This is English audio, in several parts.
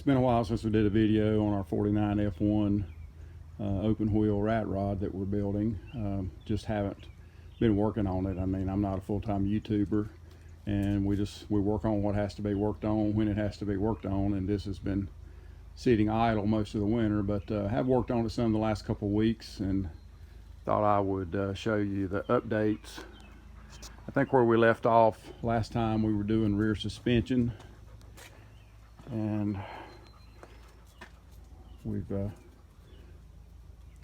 It's been a while since we did a video on our 49 F1 open wheel rat rod that we're building. Just haven't been working on it. I mean, I'm not a full-time YouTuber, and we work on what has to be worked on when it has to be worked on, and this has been sitting idle most of the winter, but have worked on it some the last couple of weeks and thought I would show you the updates. I think where we left off last time, we were doing rear suspension, and we've got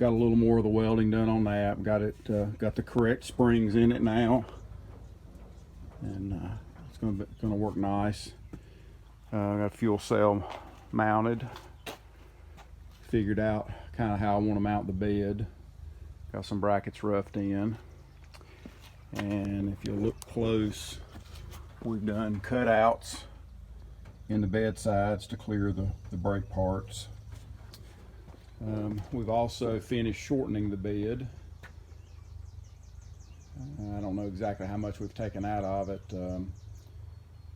a little more of the welding done on that. Got the correct springs in it now, and it's going to work nice. Got fuel cell mounted. Figured out kind of how I want to mount the bed. Got some brackets roughed in, and if you look close, we've done cutouts in the bed sides to clear the brake parts. We've also finished shortening the bed. I don't know exactly how much we've taken out of it,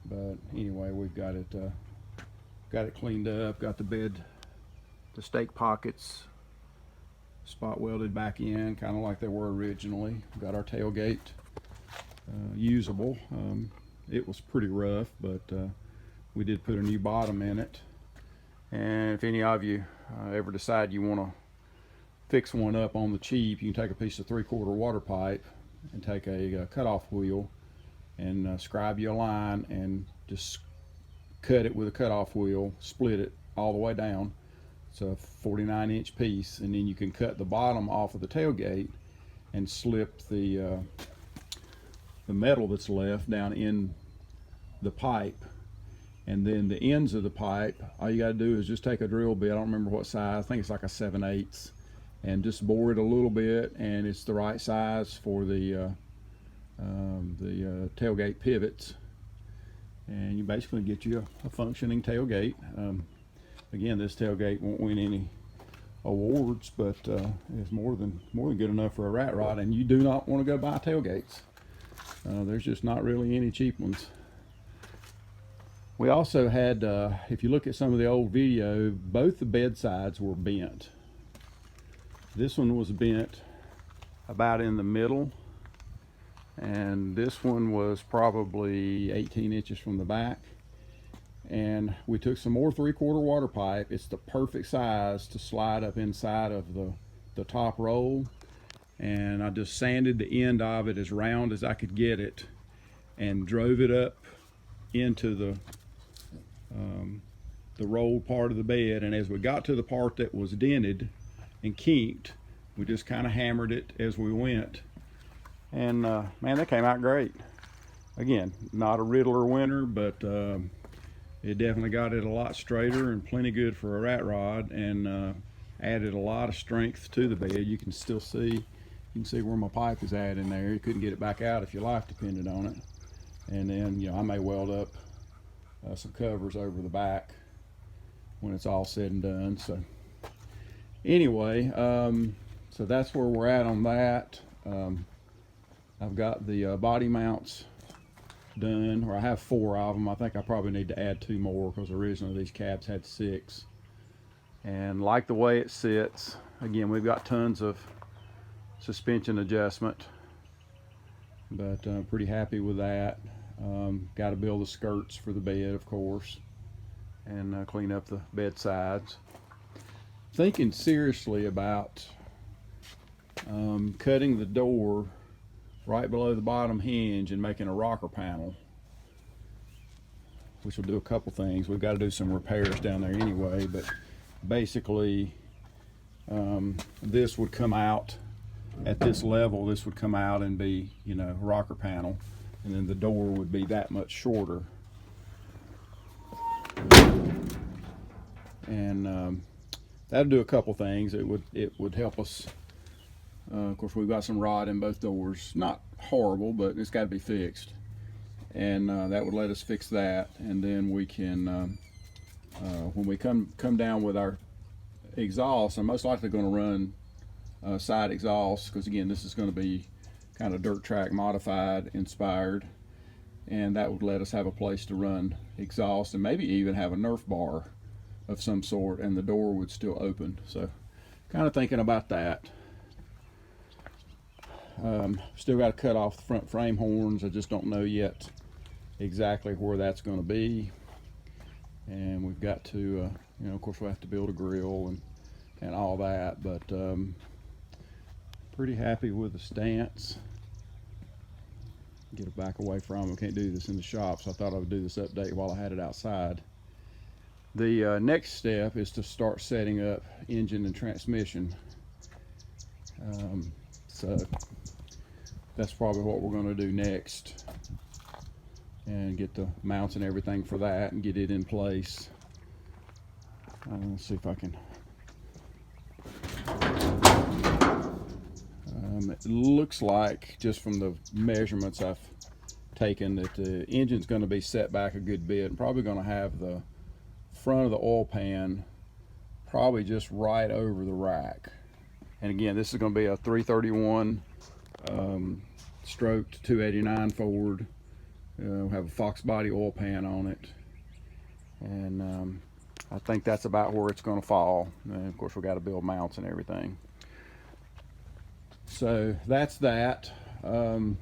but anyway, we've got it cleaned up. Got the bed, the stake pockets spot welded back in, kind of like they were originally. Got our tailgate usable. It was pretty rough, but we did put a new bottom in it. And if any of you ever decide you want to fix one up on the cheap, you can take a piece of 3/4 water pipe and take a cutoff wheel and scribe you a line and just cut it with a cutoff wheel, split it all the way down. It's a 49-inch piece, and then you can cut the bottom off of the tailgate and slip the metal that's left down in the pipe. And then the ends of the pipe, all you got to do is just take a drill bit. I don't remember what size. I think it's like a 7/8, and just bore it a little bit, and it's the right size for the tailgate pivots, and you basically get you a functioning tailgate. Again, this tailgate won't win any awards, but it's more than good enough for a rat rod. And you do not want to go buy tailgates. There's just not really any cheap ones. We also had, if you look at some of the old video, both the bed sides were bent. This one was bent about in the middle, and this one was probably 18 inches from the back. And we took some more 3/4 water pipe. It's the perfect size to slide up inside of the top roll, and I just sanded the end of it as round as I could get it and drove it up into the rolled part of the bed. And as we got to the part that was dented and kinked, we just kind of hammered it as we went, and man, that came out great. Again, not a Riddler winner, but it definitely got it a lot straighter and plenty good for a rat rod, and added a lot of strength to the bed. You can still see, where my pipe is at in there. You couldn't get it back out if your life depended on it. And then, I may weld up some covers over the back when it's all said and done. So anyway, so that's where we're at on that. I've got the body mounts done, or I have 4 of them. I think I probably need to add 2 more, because originally these cabs had 6. And like the way it sits. Again, we've got tons of suspension adjustment, but pretty happy with that. Got to build the skirts for the bed, of course, and clean up the bed sides. Thinking seriously about cutting the door right below the bottom hinge and making a rocker panel, which will do a couple things. We've got to do some repairs down there anyway, but basically this would come out at this level. This would come out and be, a rocker panel, and then the door would be that much shorter. And that'll do a couple things. It would help us. Of course, we've got some rod in both doors. Not horrible, but it's got to be fixed. And that would let us fix that. And then we can, when we come down with our exhaust, I'm most likely going to run side exhaust, because again, this is going to be kind of dirt track modified inspired, and that would let us have a place to run exhaust, and maybe even have a Nerf bar of some sort, and the door would still open. So kind of thinking about that. Still got to cut off the front frame horns. I just don't know yet exactly where that's going to be. And we've got to, you know, of course we'll have to build a grill and all that, but pretty happy with the stance. Get it back away from them. Can't do this in the shop, so I thought I would do this update while I had it outside. The next step is to start setting up engine and transmission. So that's probably what we're going to do next, and get the mounts and everything for that and get it in place. Let's see if I can. It looks like, just from the measurements I've taken, that the engine's going to be set back a good bit. I'm probably going to have the front of the oil pan probably just right over the rack. And again, this is going to be a 331 stroked 289 Ford. We'll have a Fox body oil pan on it, and I think that's about where it's going to fall. And of course, we got to build mounts and everything. So that's that. On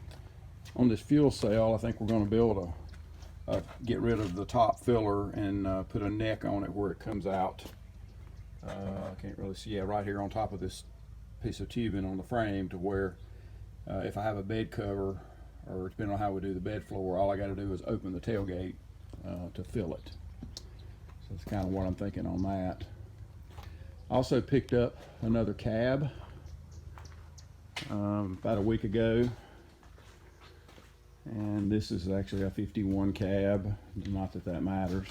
this fuel cell, I think we're going to build get rid of the top filler and put a neck on it where it comes out. I can't really see, yeah, right here on top of this piece of tubing on the frame, to where if I have a bed cover, or depending on how we do the bed floor, all I got to do is open the tailgate to fill it. So that's kind of what I'm thinking on that. Also picked up another cab about a week ago, and this is actually a 51 cab, not that that matters.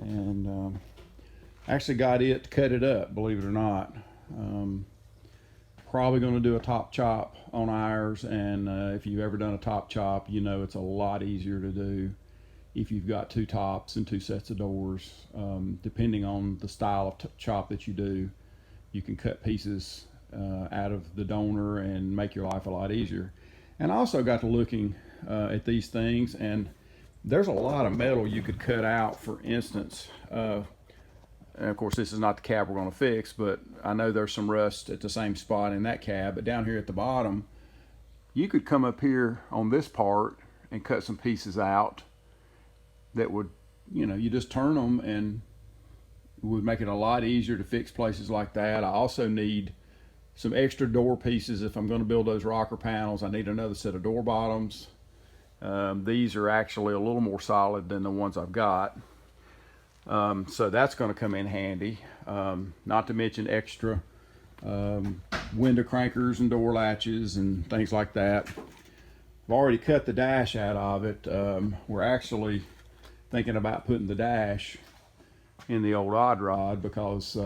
And actually got it, cut it up, believe it or not. Probably going to do a top chop on ours, and if you've ever done a top chop, you know it's a lot easier to do if you've got two tops and two sets of doors. Depending on the style of chop that you do, you can cut pieces out of the donor and make your life a lot easier. And I also got to looking at these things, and there's a lot of metal you could cut out. For instance, and of course this is not the cab we're going to fix, but I know there's some rust at the same spot in that cab. But down here at the bottom, you could come up here on this part and cut some pieces out that would, you know, you just turn them, and it would make it a lot easier to fix places like that. I also need some extra door pieces. If I'm going to build those rocker panels, I need another set of door bottoms. These are actually a little more solid than the ones I've got. So that's going to come in handy. Not to mention extra window crankers and door latches and things like that. I've already cut the dash out of it. We're actually thinking about putting the dash in the old odd rod, because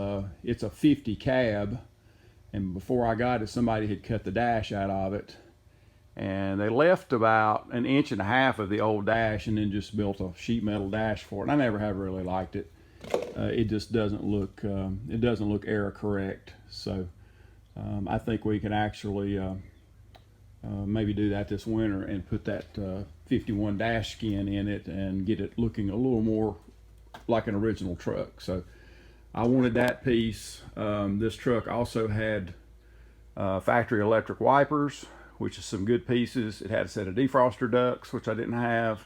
it's a 50 cab, and before I got it, somebody had cut the dash out of it, and they left about 1.5 inches of the old dash and then just built a sheet metal dash for it. And I never have really liked it. It just doesn't look era correct. So I think we can actually maybe do that this winter and put that 51 dash skin in it and get it looking a little more like an original truck. So I wanted that piece. This truck also had factory electric wipers, which is some good pieces. It had a set of defroster ducts, which I didn't have.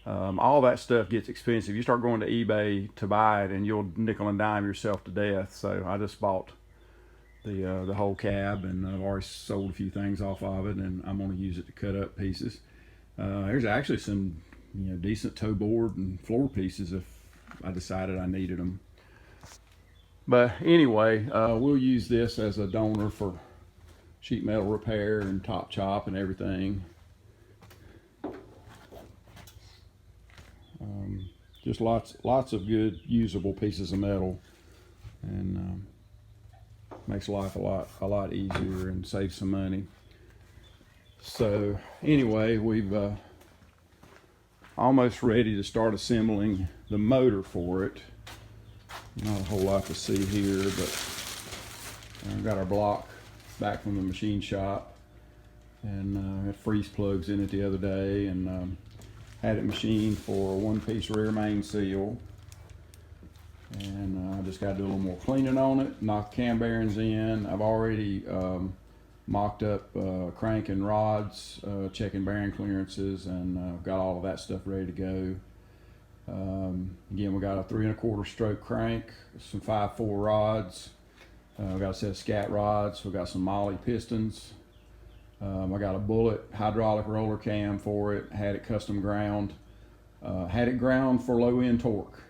All that stuff gets expensive. You start going to eBay to buy it, and you'll nickel and dime yourself to death. So I just bought the whole cab, and I've already sold a few things off of it, and I'm going to use it to cut up pieces. There's actually some, you know, decent toe board and floor pieces if I decided I needed them. But anyway, we'll use this as a donor for sheet metal repair and top chop and everything. Just lots of good usable pieces of metal, and makes life a lot easier and saves some money. So anyway, we've almost ready to start assembling the motor for it. Not a whole lot to see here, but I've got our block back from the machine shop, and had freeze plugs in it the other day, and had it machined for a one-piece rear main seal. and I just got to do a little more cleaning on it, knock cam bearings in. I've already mocked up crank and rods, checking bearing clearances, and got all of that stuff ready to go. Again, we got a 3 1/4 stroke crank, some 5/4 rods. We got a set of scat rods. We got some Molly pistons. I got a bullet hydraulic roller cam for it. Had it custom ground. Had it ground for low end torque.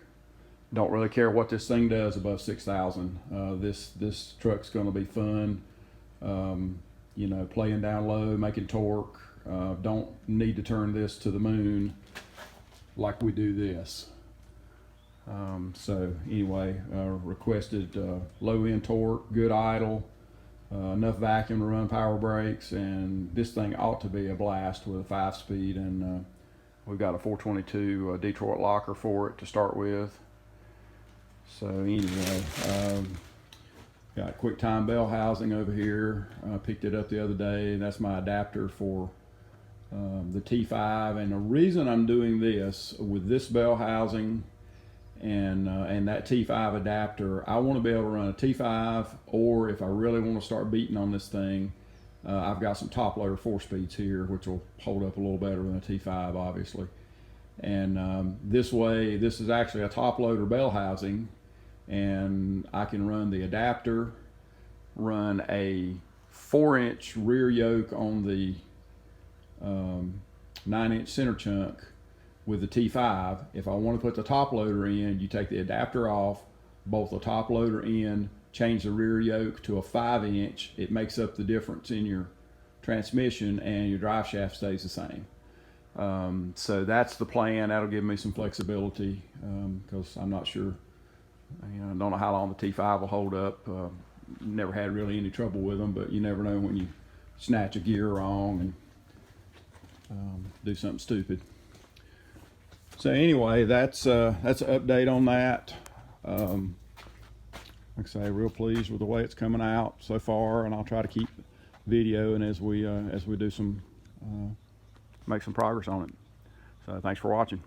Don't really care what this thing does above 6,000. This truck's going to be fun. You know, playing down low, making torque. Don't need to turn this to the moon like we do this. So anyway, requested low end torque, good idle, enough vacuum to run power brakes, and this thing ought to be a blast with a 5-speed. And we've got a 422 Detroit locker for it to start with. So anyway, got quick time bell housing over here. I picked it up the other day. That's my adapter for the T5. And the reason I'm doing this with this bell housing and that T5 adapter, I want to be able to run a T5, or if I really want to start beating on this thing, I've got some top loader 4-speeds here, which will hold up a little better than a T5, obviously. And this way, this is actually a top loader bell housing, and I can run the adapter, run a 4-inch rear yoke on the 9-inch center chunk with the T5. If I want to put the top loader in, you take the adapter off, bolt the top loader in, change the rear yoke to a 5-inch. It makes up the difference in your transmission, and your drive shaft stays the same. So that's the plan. That'll give me some flexibility, because I'm not sure, you know, I don't know how long the T5 will hold up. Never had really any trouble with them, but you never know when you snatch a gear wrong and do something stupid. So anyway, that's an update on that. Like I say, real pleased with the way it's coming out so far, and I'll try to keep videoing as we do some make some progress on it. So thanks for watching.